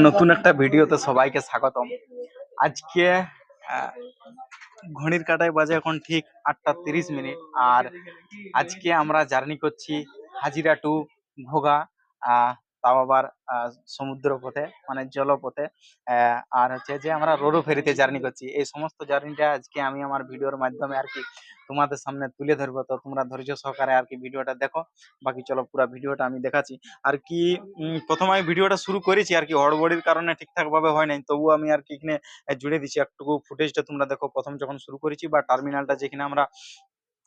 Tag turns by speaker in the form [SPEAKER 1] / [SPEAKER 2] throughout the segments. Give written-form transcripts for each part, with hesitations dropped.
[SPEAKER 1] নতুন একটা ভিডিওতে সবাইকে স্বাগতম। আজকে আহ, ঘড়ির কাঁটায় বাজে এখন ঠিক 8টা 30 মিনিট। আর আজকে আমরা জার্নি করছি হাজিরা টু ঘোগা। তাও আবার সমুদ্র পথে, মানে জলপথে। আর হচ্ছে যে আমরা রোরো ফেরিতে জার্নি করছি। এই সমস্ত জার্নিটা আজকে আমি আমার ভিডিওর মাধ্যমে আর কি তোমাদের সামনে তুলে ধরবো। তো তোমরা ধৈর্য সহকারে আর কি ভিডিওটা দেখো। বাকি চলো পুরো ভিডিওটা আমি দেখাচ্ছি আর কি। প্রথমে আমি ভিডিওটা শুরু করেছি আর কি, হড়বড়ির কারণে ঠিকঠাক ভাবে হয় নাই, তবুও আমি আর কি এখানে জুড়ে দিচ্ছি একটুকু ফুটেজটা। তোমরা দেখো প্রথম যখন শুরু করেছি বা টার্মিনালটা যেখানে আমরা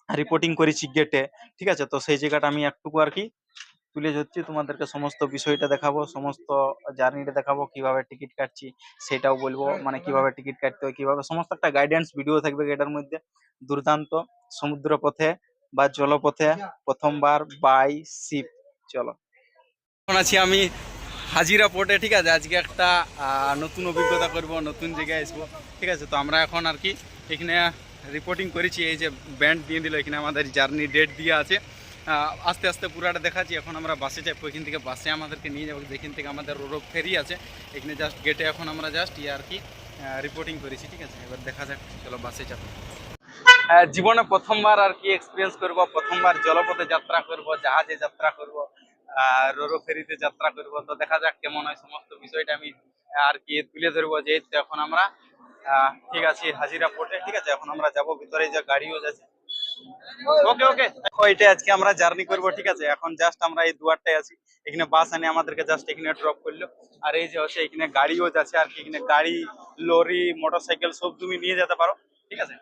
[SPEAKER 1] রিপোর্টিং করেছি গেটে, ঠিক আছে, তো সেই জায়গাটা আমি একটুকু আর কি তুলে ধরছি তোমাদেরকে। সমস্ত বিষয়টা দেখাবো, সমস্ত জার্নিটা দেখাবো, কিভাবে টিকিট কাটছি সেটাও বলবো, মানে কিভাবে টিকিট কাটতে হয়, কিভাবে সমস্ত একটা গাইডেন্স ভিডিও থাকবে এটার মধ্যে। দুর্দান্ত সমুদ্র পথে বা জলপথে প্রথমবার বাই শিপ। চলো, এখন আছি আমি হাজিরা পোর্টে, ঠিক আছে। আজকে একটা নতুন অভিজ্ঞতা করব, নতুন জায়গায় আসবো, ঠিক আছে। তো আমরা এখন আর কি এখানে রিপোর্টিং করেছি। এই যে ব্যান্ড দিয়ে দিল, এখানে আমাদের জার্নি ডেট দিয়ে আছে। আস্তে আস্তে পুরাটা দেখাচ্ছি। এখন আমরা বাসে যাবো, এখান থেকে বাসে আমাদেরকে নিয়ে যাবো, যেখান থেকে আমাদের রোরো ফেরি আছে এখানে জাস্ট গেটে। এখন আমরা জাস্ট আর কি রিপোর্টিং করেছি, ঠিক আছে। এবার দেখা যাক, চলো বাসে যাবো। জীবনে প্রথমবার আর কি এক্সপিরিয়েন্স করব, প্রথমবার জলপথে যাত্রা করব, জাহাজে যাত্রা করব, রোরো ফেরিতে যাত্রা করব। তো দেখা যাক কেমন হয়, সমস্ত বিষয়টা আমি আর কি তুলে ধরবো। যেহেতু এখন আমরা ঠিক আছে হাজিরা পোর্টে, ঠিক আছে। এখন আমরা যাব ভিতরে, যে গাড়িও যাচ্ছে। ওকে ওকে, এটা আজকে আমরা জার্নি করব, ঠিক আছে। এখন জাস্ট আমরা এই দুয়ারটায় আছি, এখানে বাস আনে আমাদেরকে জাস্ট এখানে ড্রপ করলো। আর এই যে হচ্ছে এখানে গাড়িও যাচ্ছে আর কি, এখানে গাড়ি, লরি, মোটরসাইকেল সব তুমি নিয়ে যেতে পারো, ঠিক আছে।